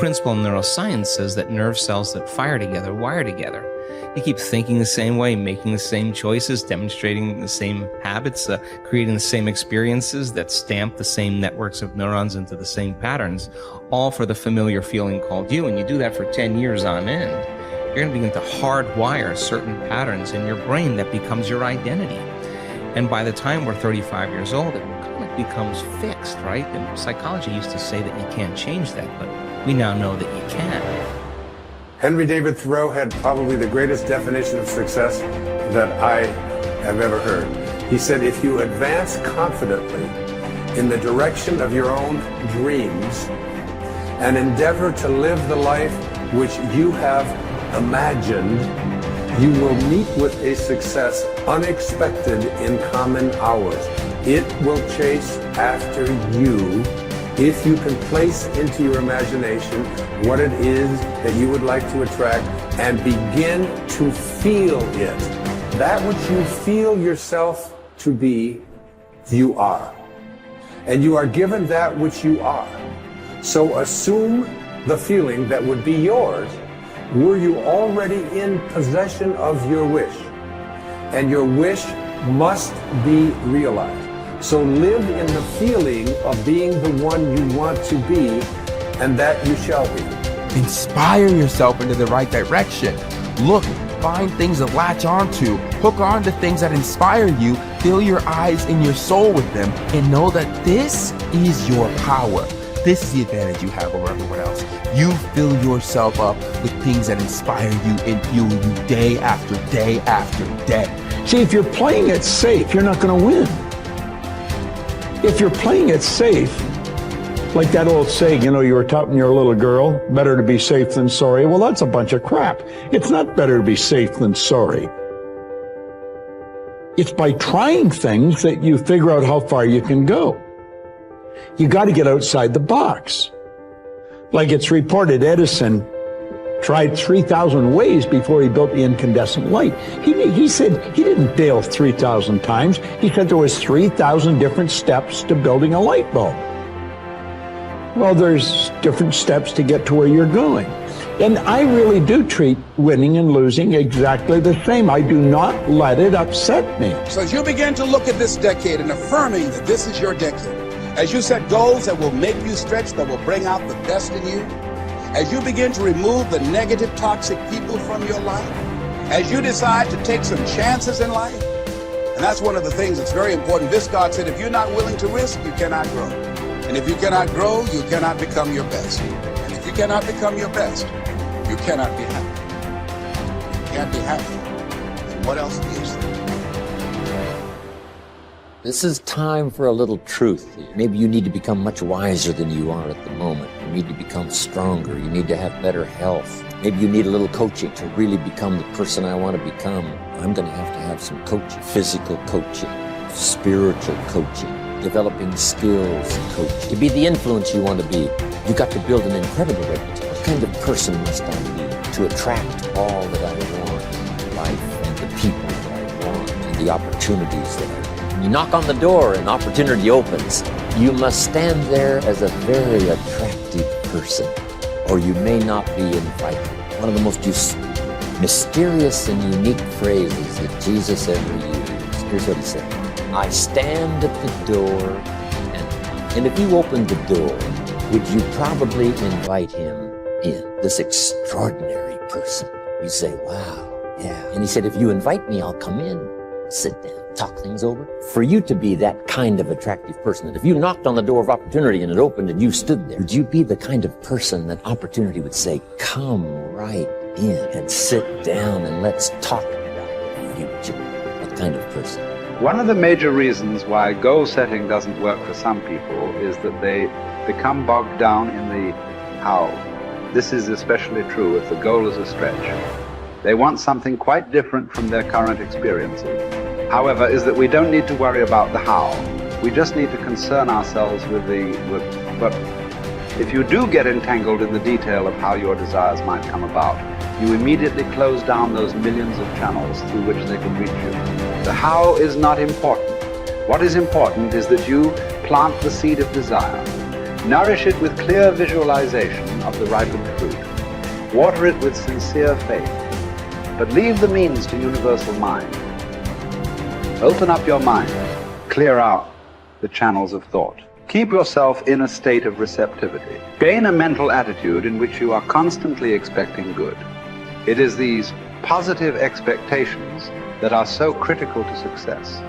principle in neuroscience says that nerve cells that fire together wire together. You keep thinking the same way, making the same choices, demonstrating the same habits, creating the same experiences that stamp the same networks of neurons into the same patterns, all for the familiar feeling called you. And you do that for 10 years on end. You're going to begin to hardwire certain patterns in your brain that becomes your identity. And by the time we're 35 years old, it kind of becomes fixed, right? And psychology used to say that you can't change that, but we now know that you can. Henry David Thoreau had probably the greatest definition of success that I have ever heard. He said, if you advance confidently in the direction of your own dreams and endeavor to live the life which you have imagined, you will meet with a success unexpected in common hours. It will chase after you if you can place into your imagination what it is that you would like to attract and begin to feel it. That which you feel yourself to be, you are. And you are given that which you are. So assume the feeling that would be yours were you already in possession of your wish. And your wish must be realized. So live in the feeling of being the one you want to be, and that you shall be. Inspire yourself into the right direction. Look, find things to latch onto, hook on to things that inspire you, fill your eyes and your soul with them, and know that this is your power. This is the advantage you have over everyone else. You fill yourself up with things that inspire you and fuel you day after day after day. See, if you're playing it safe, you're not going to win. If you're playing it safe, like that old saying, you know, you were taught when you're a little girl, better to be safe than sorry. Well, that's a bunch of crap. It's not better to be safe than sorry. It's by trying things that you figure out how far you can go. You got to get outside the box. Like it's reported, Edison tried 3,000 ways before he built the incandescent light. He said he didn't fail 3,000 times. He said there was 3,000 different steps to building a light bulb. Well, there's different steps to get to where you're going. And I really do treat winning and losing exactly the same. I do not let it upset me. So as you begin to look at this decade and affirming that this is your decade, as you set goals that will make you stretch, that will bring out the best in you, as you begin to remove the negative, toxic people from your life, as you decide to take some chances in life, and that's one of the things that's very important. This God said, if you're not willing to risk, you cannot grow. And if you cannot grow, you cannot become your best. And if you cannot become your best, you cannot be happy. You can't be happy. And what else is there? This is time for a little truth. Maybe you need to become much wiser than you are at the moment. You need to become stronger. You need to have better health. Maybe you need a little coaching to really become the person I want to become. I'm going to have some coaching. Physical coaching, spiritual coaching, developing skills coaching. To be the influence you want to be, you've got to build an incredible reputation. What kind of person must I be to attract all that I want in life and the people that I want and the opportunities that I want? You knock on the door and opportunity opens. You must stand there as a very attractive person, or you may not be invited. One of the most mysterious and unique phrases that Jesus ever used. Here's what he said. I stand at the door, and if you opened the door, would you probably invite him in? This extraordinary person. You say, wow, yeah. And he said, if you invite me, I'll come in, sit down, talk things over. For you to be that kind of attractive person, that if you knocked on the door of opportunity and it opened and you stood there, would you be the kind of person that opportunity would say, come right in and sit down and let's talk about the future? What kind of person? One of the major reasons why goal setting doesn't work for some people is that they become bogged down in the how. This is especially true if the goal is a stretch. They want something quite different from their current experiences. However, is that we don't need to worry about the how. We just need to concern ourselves with but if you do get entangled in the detail of how your desires might come about, you immediately close down those millions of channels through which they can reach you. The how is not important. What is important is that you plant the seed of desire. Nourish it with clear visualization of the ripened fruit. Water it with sincere faith. But leave the means to universal mind. Open up your mind. Clear out the channels of thought. Keep yourself in a state of receptivity. Gain a mental attitude in which you are constantly expecting good. It is these positive expectations that are so critical to success.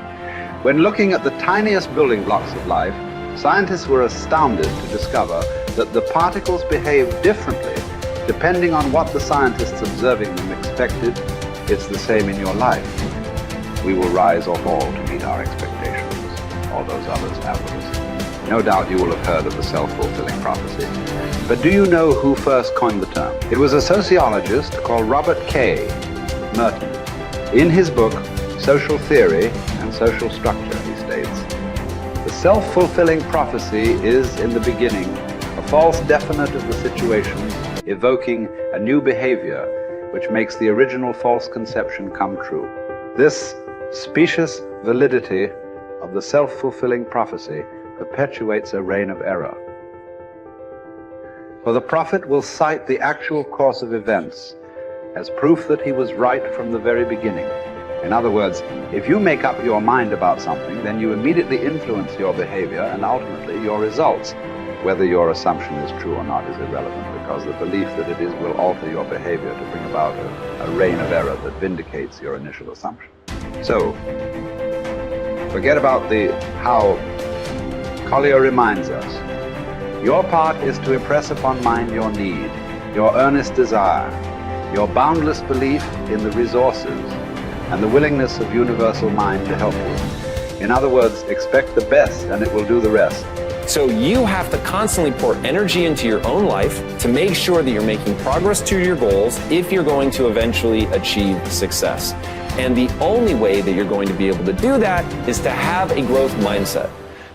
When looking at the tiniest building blocks of life, scientists were astounded to discover that the particles behave differently depending on what the scientists observing them expected. It's the same in your life. We will rise or fall to meet our expectations, or those others afterwards. No doubt you will have heard of the self-fulfilling prophecy. But do you know who first coined the term? It was a sociologist called Robert K. Merton. In his book, Social Theory and Social Structure, he states, "The self-fulfilling prophecy is, in the beginning, a false definite of the situations, evoking a new behavior which makes the original false conception come true. This specious validity of the self-fulfilling prophecy perpetuates a reign of error. For the prophet will cite the actual course of events as proof that he was right from the very beginning. In other words, if you make up your mind about something, then you immediately influence your behavior and ultimately your results. Whether your assumption is true or not is irrelevant, because the belief that it is will alter your behavior to bring about a reign of error that vindicates your initial assumption. So, forget about the how. Collier reminds us, your part is to impress upon mind your need, your earnest desire, your boundless belief in the resources, and the willingness of universal mind to help you. In other words, expect the best and it will do the rest. So you have to constantly pour energy into your own life to make sure that you're making progress to your goals if you're going to eventually achieve success. And the only way that you're going to be able to do that is to have a growth mindset.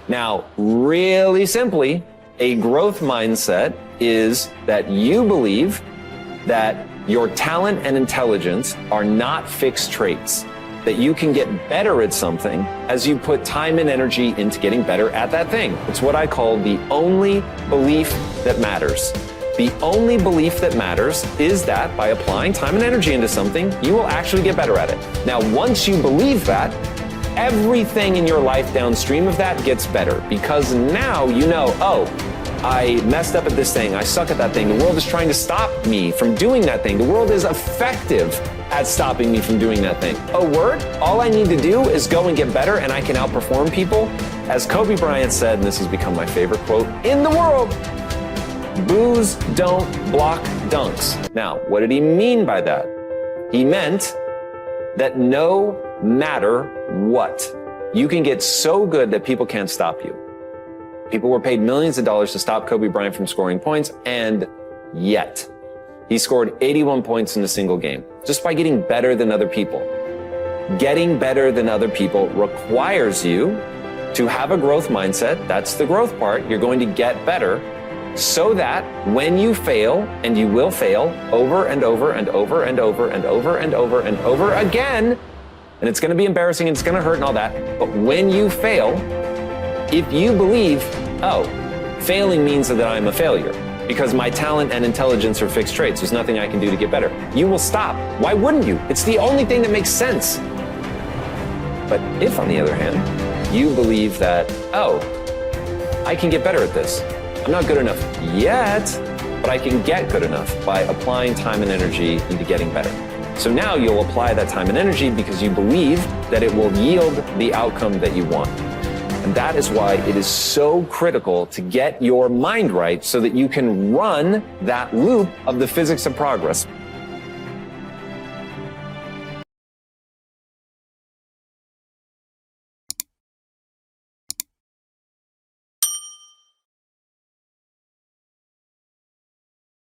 Now, really simply, a growth mindset is that you believe that your talent and intelligence are not fixed traits, that you can get better at something as you put time and energy into getting better at that thing. It's what I call the only belief that matters. The only belief that matters is that by applying time and energy into something, you will actually get better at it. Now, once you believe that, everything in your life downstream of that gets better, because now you know, oh, I messed up at this thing, I suck at that thing, the world is trying to stop me from doing that thing, the world is effective at stopping me from doing that thing. Oh, word? All I need to do is go and get better and I can outperform people. As Kobe Bryant said, and this has become my favorite quote in the world, boos don't block dunks. Now, what did he mean by that? He meant that no matter what, you can get so good that people can't stop you. People were paid millions of dollars to stop Kobe Bryant from scoring points, and yet he scored 81 points in a single game just by getting better than other people. Getting better than other people requires you to have a growth mindset. That's the growth part. You're going to get better so that when you fail, and you will fail over and over and over and over and over and over and over again, and it's going to be embarrassing and it's going to hurt and all that, but when you fail, if you believe, oh, failing means that I'm a failure because my talent and intelligence are fixed traits, there's nothing I can do to get better, you will stop. Why wouldn't you? It's the only thing that makes sense. But if, on the other hand, you believe that, oh, I can get better at this. I'm not good enough yet, but I can get good enough by applying time and energy into getting better. So now you'll apply that time and energy because you believe that it will yield the outcome that you want. And that is why it is so critical to get your mind right so that you can run that loop of the physics of progress.